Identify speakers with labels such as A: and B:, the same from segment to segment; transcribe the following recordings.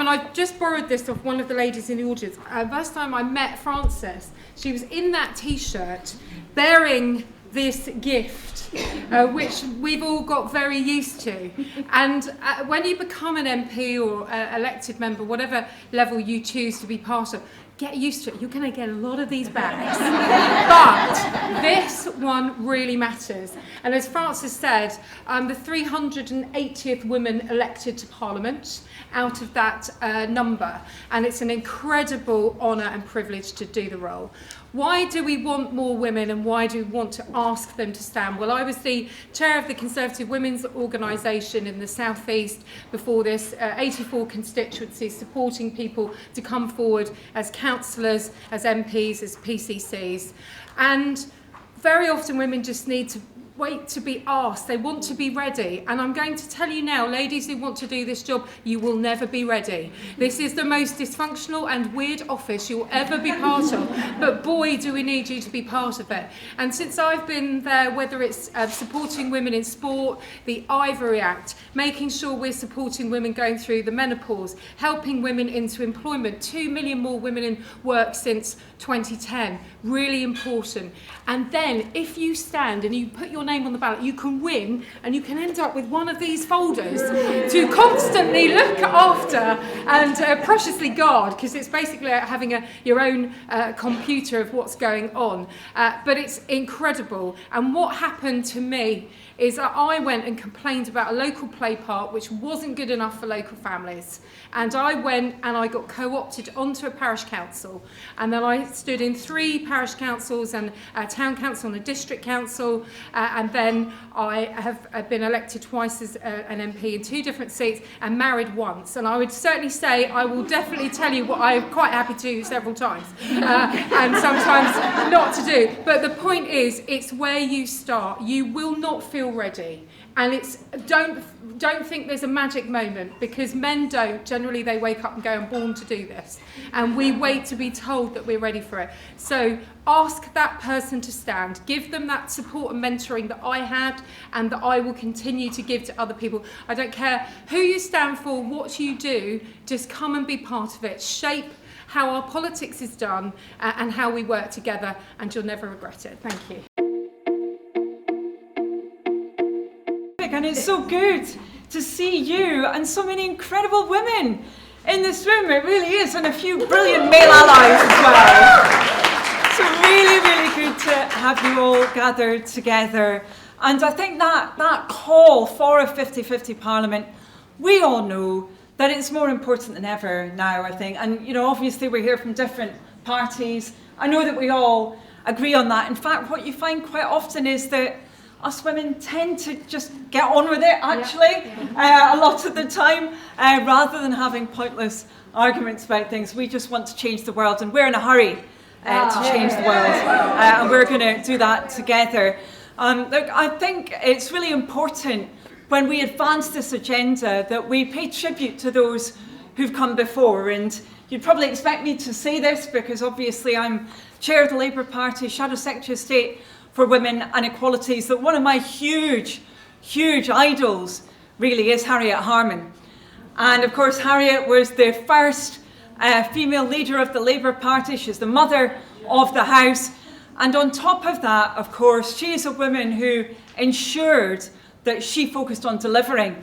A: and I just borrowed this off one of the ladies in the audience. First time I met Frances, she was in that T-shirt bearing this gift, which we've all got very used to. And when you become an MP or elected member, whatever level you choose to be part of, get used to it. You're going to get a lot of these bags. But this one really matters. And as Frances said, I'm the 380th woman elected to Parliament out of that number. And it's an incredible honour and privilege to do the role. Why do we want more women, and why do we want to ask them to stand? Well, I was the chair of the Conservative Women's Organisation in the South East before this, 84 constituencies, supporting people to come forward as councillors, as MPs, as PCCs. And very often women just need to wait to be asked. They want to be ready. And I'm going to tell you now, ladies who want to do this job, you will never be ready. This is the most dysfunctional and weird office you'll ever be part of. But boy, do we need you to be part of it. And since I've been there, whether it's supporting women in sport, the Ivory Act, making sure we're supporting women going through the menopause, helping women into employment, 2 million more women in work since 2010, really important. And then if you stand and you put your name on the ballot, you can win, and you can end up with one of these folders to constantly look after and preciously guard, because it's basically like having your own computer of what's going on. But it's incredible. And what happened to me is that I went and complained about a local play park which wasn't good enough for local families. And I went and I got co-opted onto a parish council. And then I stood in 3 parish councils and a town council and a district council. And then I have been elected twice as an MP in 2 different seats and married once. And I would certainly say I will definitely tell you what I'm quite happy to do several times. And sometimes not to do. But the point is, it's where you start. You will not feel ready. And it's don't think there's a magic moment, because men don't. Generally they wake up and go, I'm born to do this. And we wait to be told that we're ready for it. So ask that person to stand. Give them that support and mentoring that I had and that I will continue to give to other people. I don't care who you stand for, what you do, just come and be part of it. Shape how our politics is done and how we work together, and you'll never regret it. Thank you.
B: And it's so good to see you and so many incredible women in this room. It really is, and a few brilliant male allies as well. So really, really good to have you all gathered together. And I think that call for a 50-50 Parliament, we all know that it's more important than ever now, I think. And, you know, obviously we're here from different parties. I know that we all agree on that. In fact, what you find quite often is that us women tend to just get on with it, actually, a lot of the time, rather than having pointless arguments about things. We just want to change the world, and we're in a hurry to change the world, and we're going to do that together. Look, I think it's really important when we advance this agenda that we pay tribute to those who've come before. And you'd probably expect me to say this because obviously I'm chair of the Labour Party, Shadow Secretary of State for Women and Equalities, that one of my huge idols really is Harriet Harman. And of course Harriet was the first female leader of the Labour Party. She's the mother of the House. And on top of that, of course, she is a woman who ensured that she focused on delivering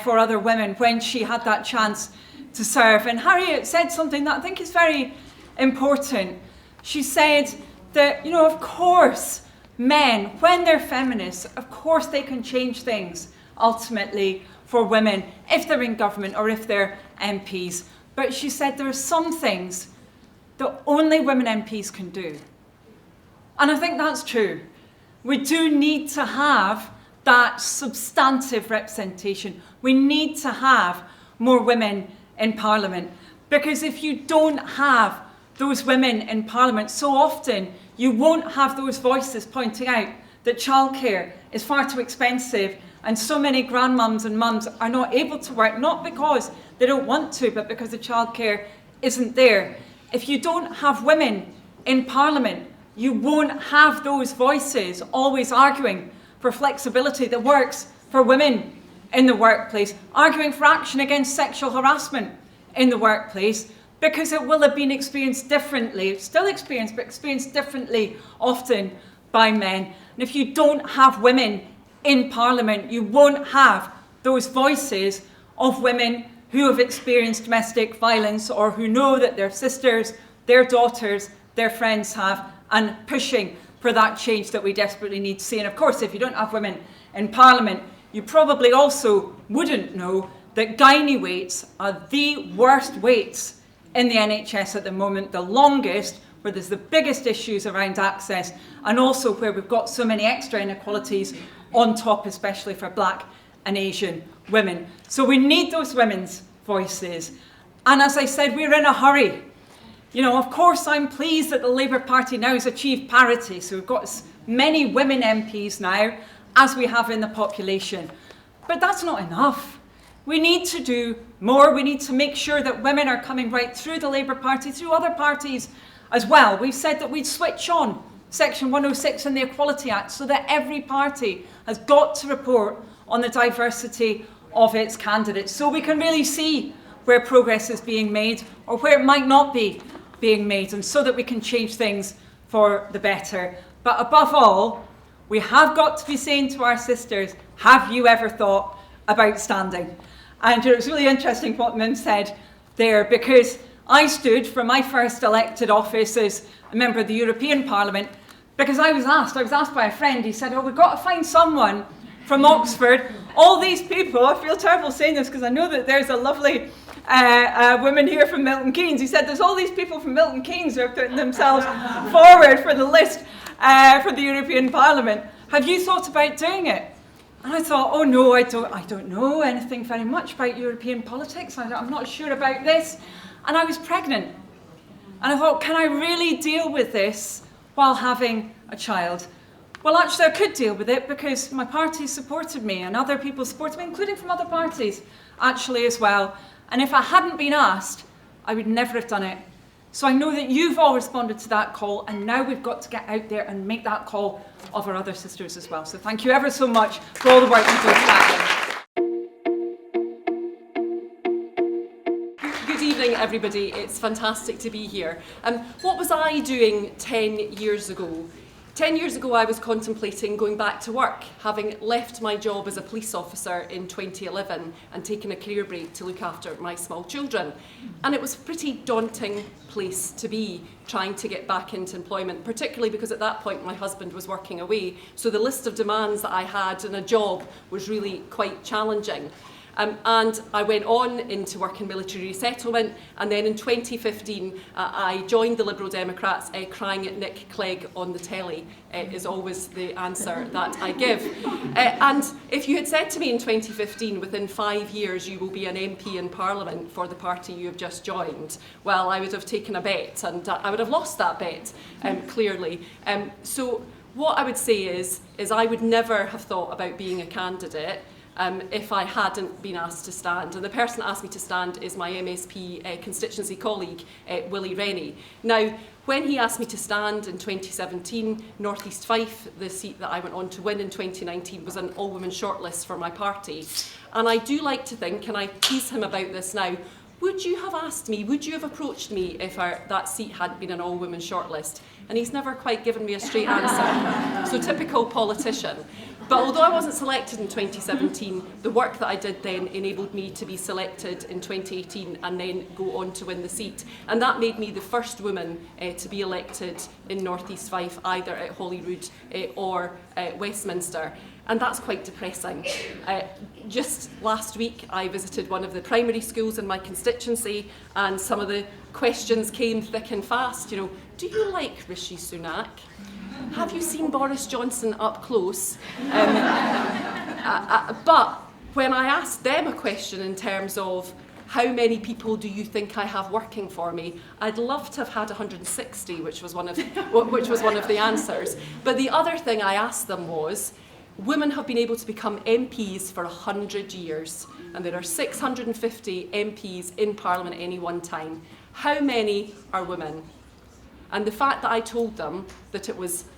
B: for other women when she had that chance to serve. And Harriet said something that I think is very important. She said that, you know, of course, men, when they're feminists, of course they can change things ultimately for women if they're in government or if they're MPs. But she said there are some things that only women MPs can do. And I think that's true. We do need to have that substantive representation. We need to have more women in Parliament, because if you don't have those women in Parliament, so often you won't have those voices pointing out that childcare is far too expensive and so many grandmums and mums are not able to work, not because they don't want to, but because the childcare isn't there. If you don't have women in Parliament, you won't have those voices always arguing for flexibility that works for women in the workplace, arguing for action against sexual harassment in the workplace, because it will have been experienced differently, still experienced, but experienced differently often by men. And if you don't have women in Parliament, you won't have those voices of women who have experienced domestic violence or who know that their sisters, their daughters, their friends have, and pushing for that change that we desperately need to see. And of course, if you don't have women in Parliament, you probably also wouldn't know that gynae waits are the worst waits in the NHS at the moment, the longest, where there's the biggest issues around access, and also where we've got so many extra inequalities on top, especially for Black and Asian women. So we need those women's voices. And as I said, we're in a hurry. You know, of course, I'm pleased that the Labour Party now has achieved parity. So we've got as many women MPs now as we have in the population. But that's not enough. We need to do more. We need to make sure that women are coming right through the Labour Party, through other parties as well. We've said that we'd switch on Section 106 in the Equality Act so that every party has got to report on the diversity of its candidates, so we can really see where progress is being made or where it might not be being made, and so that we can change things for the better. But above all, we have got to be saying to our sisters, have you ever thought about standing? And it was really interesting what Mims said there, because I stood for my first elected office as a member of the European Parliament, because I was asked by a friend, he said, oh, we've got to find someone from Oxford. All these people, I feel terrible saying this because I know that there's a lovely woman here from Milton Keynes. He said, there's all these people from Milton Keynes who are putting themselves forward for the list for the European Parliament. Have you thought about doing it? And I thought, oh no, I don't know anything very much about European politics. I'm not sure about this. And I was pregnant. And I thought, can I really deal with this while having a child? Well, actually, I could deal with it because my party supported me and other people supported me, including from other parties, actually, as well. And if I hadn't been asked, I would never have done it. So I know that you've all responded to that call, and now we've got to get out there and make that call of our other sisters as well. So thank you ever so much for all the work you do to that.
C: Good evening, everybody. It's fantastic to be here. What was I doing 10 years ago? 10 years ago, I was contemplating going back to work, having left my job as a police officer in 2011 and taken a career break to look after my small children. And it was a pretty daunting place to be, trying to get back into employment, particularly because at that point my husband was working away. So the list of demands that I had in a job was really quite challenging. And I went on into work in military resettlement, and then in 2015 I joined the Liberal Democrats, crying at Nick Clegg on the telly is always the answer that I give. And if you had said to me in 2015, within 5 years you will be an MP in Parliament for the party you have just joined, well, I would have taken a bet, and I would have lost that bet, clearly. So what I would say is I would never have thought about being a candidate if I hadn't been asked to stand. And the person that asked me to stand is my MSP constituency colleague, Willie Rennie. Now, when he asked me to stand in 2017, North East Fife, the seat that I went on to win in 2019, was an all-women shortlist for my party. And I do like to think, and I tease him about this now, would you have asked me, would you have approached me if that seat hadn't been an all-women shortlist? And he's never quite given me a straight answer. So typical politician. But although I wasn't selected in 2017, the work that I did then enabled me to be selected in 2018 and then go on to win the seat. And that made me the first woman to be elected in North East Fife, either at Holyrood or Westminster. And that's quite depressing. Just last week, I visited one of the primary schools in my constituency, and some of the questions came thick and fast. You know, do you like Rishi Sunak? Have you seen Boris Johnson up close? But when I asked them a question in terms of how many people do you think I have working for me, I'd love to have had 160, which was one of the answers. But the other thing I asked them was, women have been able to become MPs for 100 years, and there are 650 MPs in Parliament at any one time. How many are women? And the fact that I told them that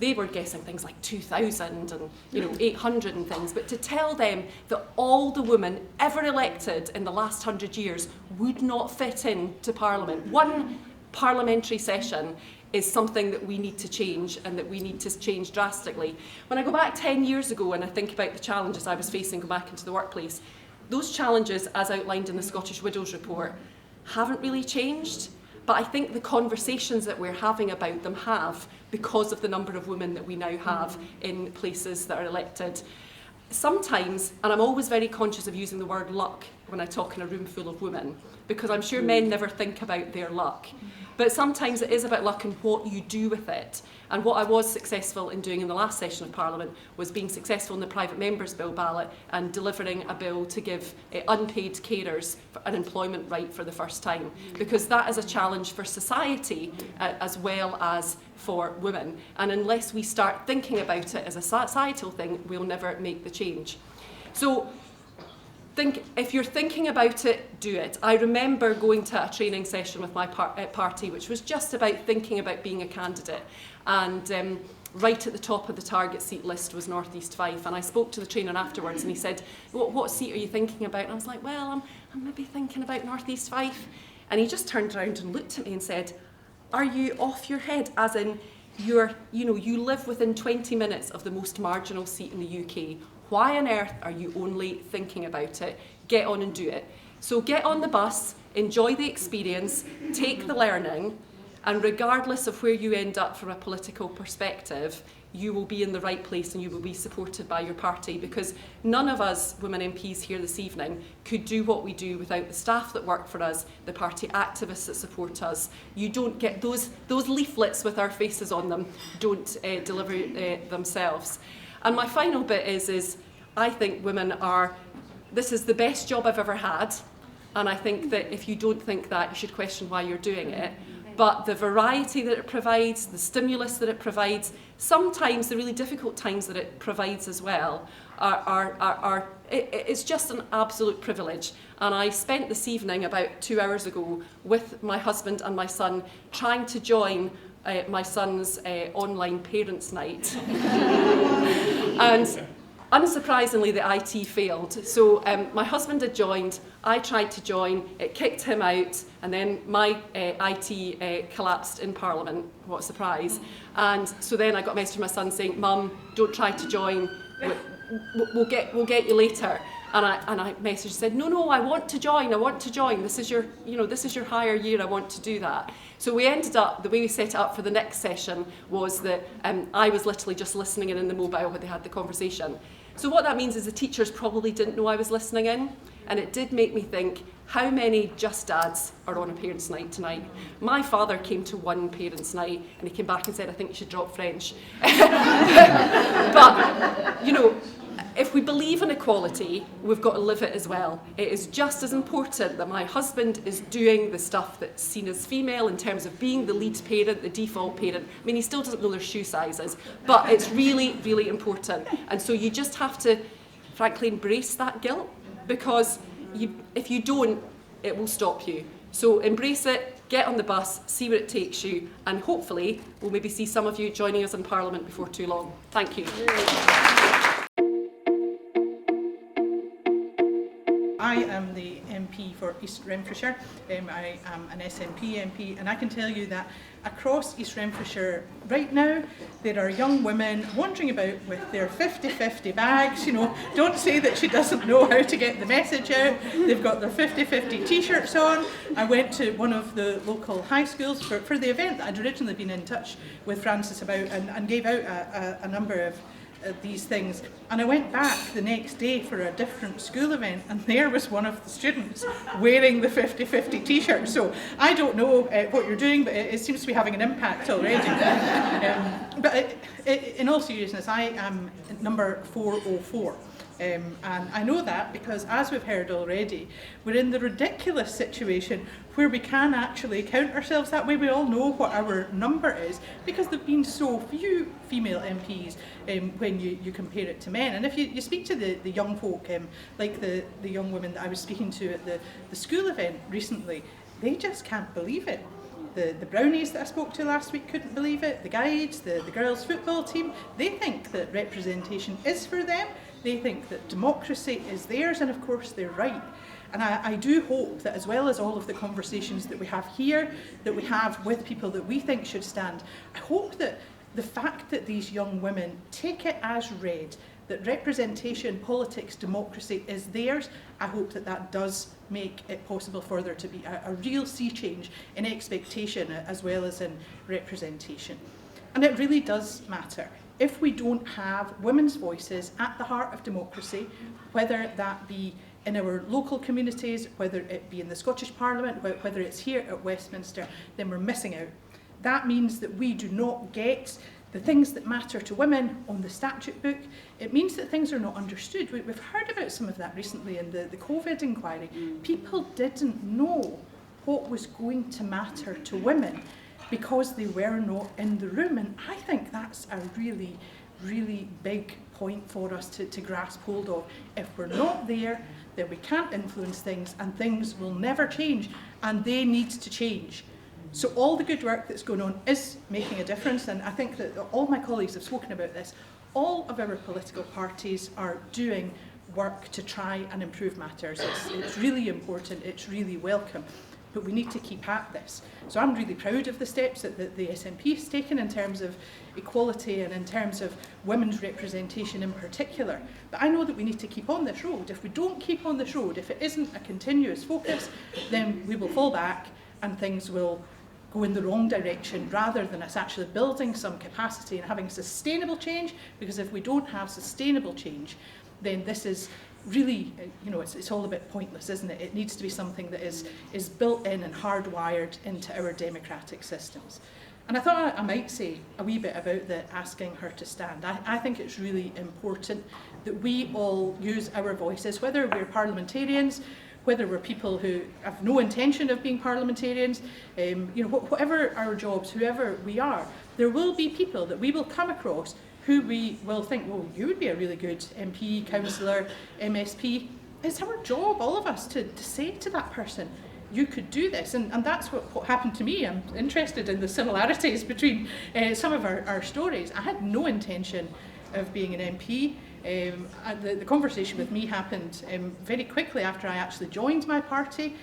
C: they were guessing things like 2,000 and 800 and things, but to tell them that all the women ever elected in the last 100 years would not fit into Parliament. One parliamentary session is something that we need to change, and that we need to change drastically. When I go back 10 years ago and I think about the challenges I was facing going back into the workplace, those challenges, as outlined in the Scottish Widows Report, haven't really changed. But I think the conversations that we're having about them have, because of the number of women that we now have in places that are elected. Sometimes, and I'm always very conscious of using the word luck when I talk in a room full of women, because I'm sure men never think about their luck. But sometimes it is about luck and what you do with it. And what I was successful in doing in the last session of Parliament was being successful in the Private Members Bill ballot and delivering a bill to give unpaid carers an employment right for the first time. Because that is a challenge for society as well as for women. And unless we start thinking about it as a societal thing, we'll never make the change. So if you're thinking about it, do it. I remember going to a training session with my party, which was just about thinking about being a candidate. And right at the top of the target seat list was North East Fife. And I spoke to the trainer afterwards, and he said, what seat are you thinking about? And I was like, well, I'm maybe thinking about North East Fife. And he just turned around and looked at me and said, are you off your head? As in, you live within 20 minutes of the most marginal seat in the UK. Why on earth are you only thinking about it? Get on and do it. So get on the bus, enjoy the experience, take the learning, and regardless of where you end up from a political perspective, you will be in the right place and you will be supported by your party, because none of us women MPs here this evening could do what we do without the staff that work for us, the party activists that support us. You don't get those leaflets with our faces on them, don't deliver themselves. And my final bit is I think this is the best job I've ever had, and I think that if you don't think that, you should question why you're doing it. But the variety that it provides, the stimulus that it provides, sometimes the really difficult times that it provides as well, it's just an absolute privilege. And I spent this evening, about 2 hours ago, with my husband and my son, trying to join my son's online parents' night. And unsurprisingly, the IT failed. So my husband had joined, I tried to join, it kicked him out, and then my IT collapsed in Parliament. What a surprise. And so then I got a message from my son saying, Mum, don't try to join, we'll get you later. And I messaged, said, no, I want to join. This is your higher year, I want to do that. So we ended up, the way we set it up for the next session was that I was literally just listening in the mobile when they had the conversation. So what that means is the teachers probably didn't know I was listening in, and it did make me think, how many just dads are on a parents' night tonight? My father came to one parents' night and he came back and said, I think you should drop French. But, if we believe in equality, we've got to live it as well. It is just as important that my husband is doing the stuff that's seen as female in terms of being the lead parent, the default parent. I mean, he still doesn't know their shoe sizes, but it's really, really important. And so you just have to, frankly, embrace that guilt, because if you don't, it will stop you. So embrace it, get on the bus, see where it takes you, and hopefully we'll maybe see some of you joining us in Parliament before too long. Thank you.
D: I am the MP for East Renfrewshire. I am an SNP MP, and I can tell you that across East Renfrewshire right now there are young women wandering about with their 50-50 bags. Don't say that she doesn't know how to get the message out. They've got their 50-50 t-shirts on. I went to one of the local high schools for the event that I'd originally been in touch with Frances about, and gave out a number of these things, and I went back the next day for a different school event, and there was one of the students wearing the 50-50 t-shirt. So I don't know what you're doing, but it seems to be having an impact already. But in all seriousness, I am number 404. And I know that because, as we've heard already, we're in the ridiculous situation where we can actually count ourselves that way. We all know what our number is because there have been so few female MPs when you compare it to men. And if you speak to the young folk, like the young women that I was speaking to at the school event recently, they just can't believe it. The Brownies that I spoke to last week couldn't believe it. The Guides, the girls' football team, they think that representation is for them. They think that democracy is theirs, and of course they're right. And I do hope that, as well as all of the conversations that we have here, that we have with people that we think should stand, I hope that the fact that these young women take it as read, that representation, politics, democracy is theirs, I hope that that does make it possible for there to be a real sea change in expectation as well as in representation. And it really does matter. If we don't have women's voices at the heart of democracy, whether that be in our local communities, whether it be in the Scottish Parliament, whether it's here at Westminster, then we're missing out. That means that we do not get the things that matter to women on the statute book. It means that things are not understood. We've heard about some of that recently in the COVID inquiry. People didn't know what was going to matter to women because they were not in the room. And I think that's a really, really big point for us to grasp hold of. If we're not there, then we can't influence things, and things will never change, and they need to change. So all the good work that's going on is making a difference, and I think that all my colleagues have spoken about this. All of our political parties are doing work to try and improve matters. It's really important, it's really welcome, but we need to keep at this. So I'm really proud of the steps that the SNP has taken in terms of equality and in terms of women's representation in particular. But I know that we need to keep on this road. If we don't keep on this road, if it isn't a continuous focus, then we will fall back and things will go in the wrong direction rather than us actually building some capacity and having sustainable change, because if we don't have sustainable change, then this is really, it's all a bit pointless, isn't it? It needs to be something that is built in and hardwired into our democratic systems. And I thought I might say a wee bit about the asking her to stand. I think it's really important that we all use our voices, whether we're parliamentarians, whether we're people who have no intention of being parliamentarians, whatever our jobs, whoever we are, there will be people that we will come across who we will think, well, you would be a really good MP, councillor, MSP. It's our job, all of us, to say to that person, you could do this. And that's what happened to me. I'm interested in the similarities between some of our stories. I had no intention of being an MP. The conversation with me happened very quickly after I actually joined my party.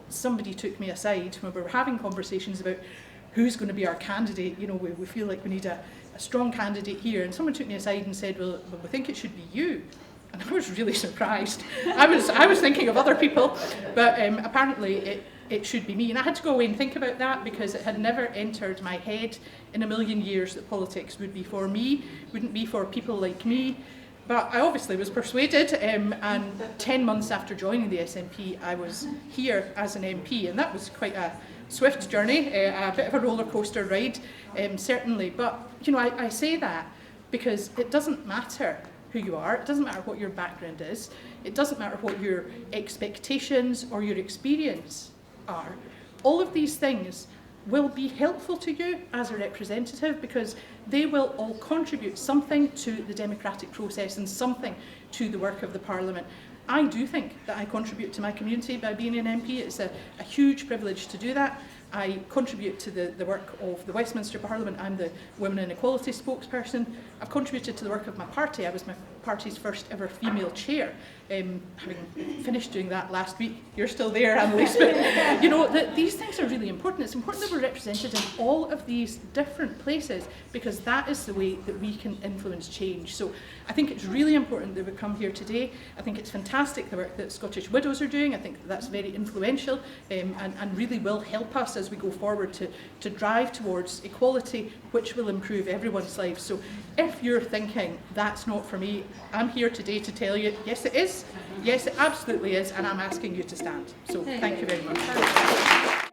D: Somebody took me aside when we were having conversations about who's going to be our candidate. We feel like we need a strong candidate here, and someone took me aside and said, well, we think it should be you. And I was really surprised. I was thinking of other people, but apparently it should be me. And I had to go away and think about that, because it had never entered my head in a million years that politics would be for me, wouldn't be for people like me. But I obviously was persuaded, and 10 months after joining the SNP, I was here as an MP, and that was quite a swift journey, a bit of a roller coaster ride, certainly. But I say that because it doesn't matter who you are, it doesn't matter what your background is, it doesn't matter what your expectations or your experience are. All of these things will be helpful to you as a representative, because they will all contribute something to the democratic process and something to the work of the Parliament. I do think that I contribute to my community by being an MP. It's a huge privilege to do that. I contribute to the work of the Westminster Parliament. I'm the Women and Equalities spokesperson. I've contributed to the work of my party. I was my party's first ever female chair. Having finished doing that last week, you're still there, Anneliese. But these things are really important. It's important that we're represented in all of these different places, because that is the way that we can influence change. So I think it's really important that we come here today. I think it's fantastic the work that Scottish Widows are doing. I think that's very influential and really will help us as we go forward to drive towards equality, which will improve everyone's lives. So if you're thinking, that's not for me, I'm here today to tell you, yes it is, yes it absolutely is, and I'm asking you to stand. So thank you very much.